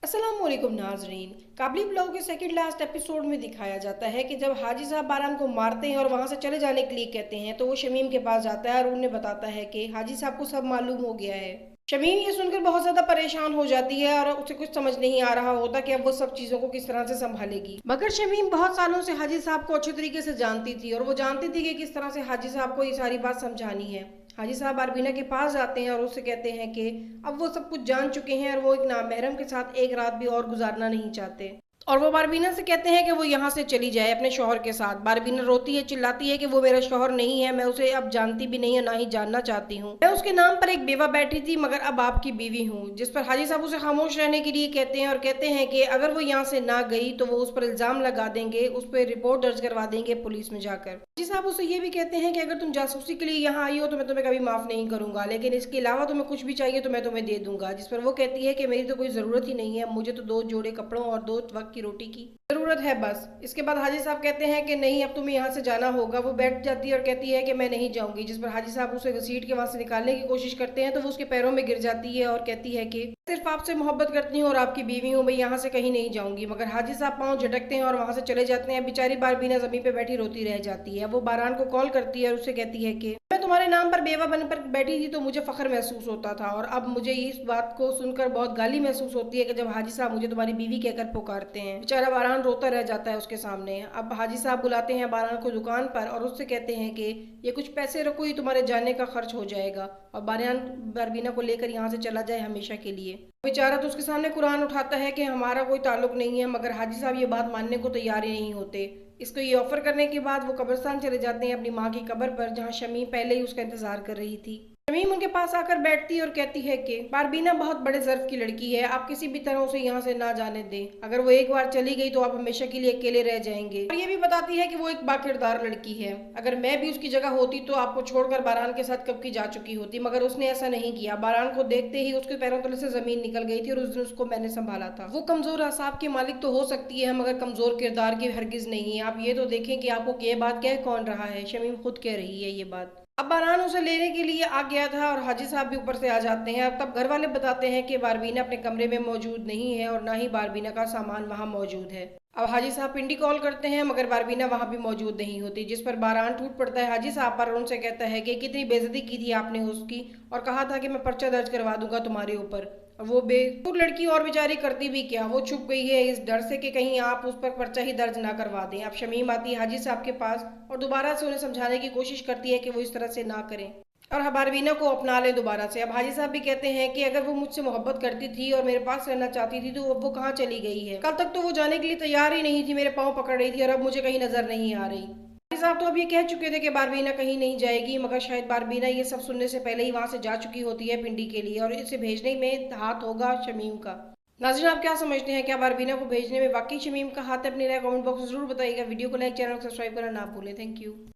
अस्सलाम वालेकुम नाजरीन। काबली ब्लॉग के सेकंड लास्ट एपिसोड में दिखाया जाता है कि जब हाजी साहब बारान को मारते हैं और वहां से चले जाने के लिए कहते हैं तो वो शमीम के पास जाता है और उन्हें बताता है कि हाजी साहब को सब मालूम हो गया है। शमीम ये सुनकर बहुत ज्यादा परेशान हो जाती है और उसे कुछ समझ नहीं आ रहा होता कि अब वो सब चीजों को किस तरह से संभालेगी। मगर शमीम बहुत सालों से हाजी साहब को अच्छे तरीके से जानती थी और वो जानती थी कि किस तरह से हाजी साहब को ये सारी बात समझानी है। हाजी साहब अरबीना के पास जाते हैं और उससे कहते हैं कि अब वो सब कुछ जान चुके हैं और वो एक नामहरम के साथ एक रात भी और गुजारना नहीं चाहते। और वो बारबीना से कहते हैं कि वो यहाँ से चली जाए अपने शौहर के साथ। बारबीना रोती है, चिल्लाती है कि वो मेरा शौहर नहीं है, मैं उसे अब जानती भी नहीं है, ना ही जानना चाहती हूँ। मैं उसके नाम पर एक बेवा बैठी थी मगर अब आपकी बीवी हूँ। जिस पर हाजी साहब उसे खामोश रहने के लिए कहते हैं और कहते हैं कि अगर वो यहाँ से ना गई तो वो उस पर इल्जाम लगा देंगे, उस पर रिपोर्ट दर्ज करवा देंगे पुलिस में जाकर। हाजी साहब उसे ये भी कहते हैं कि अगर तुम जासूसी के लिए यहाँ आई हो तो मैं तुम्हें कभी माफ नहीं करूंगा, लेकिन इसके अलावा तुम्हें कुछ भी चाहिए तो मैं तुम्हें दे दूंगा। जिस पर वो कहती है कि मेरी तो कोई जरूरत ही नहीं है, मुझे तो 2 जोड़े कपड़ों और 2 वक्त की रोटी की जरूरत है बस। इसके बाद हाजी साहब कहते हैं कि नहीं, अब तुम्हें यहाँ से जाना होगा। वो बैठ जाती है और कहती है कि मैं नहीं जाऊंगी। जिस पर हाजी साहब उसे घसीट के वहां से निकालने की कोशिश करते हैं तो वो उसके पैरों में गिर जाती है और कहती है कि सिर्फ आपसे मोहब्बत करती हूँ और आपकी बीवी हूँ, मैं यहाँ से कहीं नहीं जाऊंगी। मगर हाजी साहब पाँव झटकते हैं और वहां से चले जाते हैं। बेचारी बारबीना जमीन पे बैठी रोती रह जाती है। वो बारान को कॉल करती है और उसे कहती है कि मैं तुम्हारे नाम पर बेवा बनकर बैठी थी तो मुझे फख्र महसूस होता था और अब मुझे इस बात को सुनकर बहुत गाली महसूस होती है कि जब हाजी साहब मुझे तुम्हारी बीवी कहकर पुकारते हैं। बेचारा बारान रोता रह जाता है उसके सामने। अब हाजी साहब बुलाते हैं बारान को दुकान पर और उससे कहते हैं कि ये कुछ पैसे रखो, ये तुम्हारे जाने का खर्च हो जाएगा और बारान बारबीना को लेकर यहाँ से चला जाए हमेशा के लिए। बेचारा तो उसके सामने कुरान उठाता है कि हमारा कोई ताल्लुक नहीं है, मगर हाजी साहब ये बात मानने को तैयार ही नहीं होते। इसको ये ऑफर करने के बाद वो कब्रिस्तान चले जाते हैं अपनी माँ की कब्र पर, जहाँ शमीम पहले ही उसका इंतजार कर रही थी। शमीम उनके पास आकर बैठती है और कहती है कि बारबीना बहुत बड़े ज़र्फ की लड़की है, आप किसी भी तरह उसे यहाँ से ना जाने दें। अगर वो एक बार चली गई तो आप हमेशा के लिए अकेले रह जाएंगे। और ये भी बताती है कि वो एक बाकिरदार लड़की है, अगर मैं भी उसकी जगह होती तो आपको छोड़कर बारान के साथ कब की जा चुकी होती, मगर उसने ऐसा नहीं किया। बारान को देखते ही उसके पैरों तले से जमीन निकल गई थी और उस दिन उसको मैंने संभाला था। वो कमजोर असाब की मालिक तो हो सकती है मगर कमजोर किरदार की हरगिज नहीं। आप ये तो देखें कि आपको ये बात कह कौन रहा है। शमीम खुद कह रही है ये बात। अब बारान उसे लेने के लिए आ गया था और हाजी साहब भी ऊपर से आ जाते हैं। अब तब घर वाले बताते हैं कि बारबीना अपने कमरे में मौजूद नहीं है और ना ही बारबीना का सामान वहां मौजूद है। अब हाजी साहब पिंडी कॉल करते हैं मगर बारबीना वहां भी मौजूद नहीं होती। जिस पर बारान टूट पड़ता है हाजी साहब पर और उनसे कहता है कि कितनी बेइज्जती की थी आपने उसकी और कहा था कि मैं पर्चा दर्ज करवा दूंगा तुम्हारे ऊपर। वो बेकसूर लड़की और बेचारी करती भी क्या, वो छुप गई है इस डर से कि कहीं आप उस पर पर्चा ही दर्ज ना करवा दें। अब शमीम आती है हाजी साहब के पास और दोबारा से उन्हें समझाने की कोशिश करती है कि वो इस तरह से ना करें और बारबीना को अपना ले दोबारा से। अब हाजी साहब भी कहते हैं कि अगर वो मुझसे मोहब्बत करती थी और मेरे पास रहना चाहती थी तो वो कहाँ चली गई है। कल तक तो वो जाने के लिए तैयार ही नहीं थी, मेरे पाँव पकड़ रही थी और अब मुझे कहीं नजर नहीं आ रही। हाजी साहब तो अब ये कह चुके थे कि बारबीना कहीं नहीं जाएगी, मगर शायद बारबीना ये सब सुनने से पहले ही वहां से जा चुकी होती है पिंडी के लिए और इसे भेजने में हाथ होगा शमीम का। नाज़रीन, आप क्या समझते हैं, क्या बारबीना को भेजने में वाकई शमीम का हाथ है? अपनी राय कमेंट बॉक्स में जरूर बताइएगा। वीडियो को लाइक, चैनल को सब्सक्राइब करना ना भूलें। Thank you.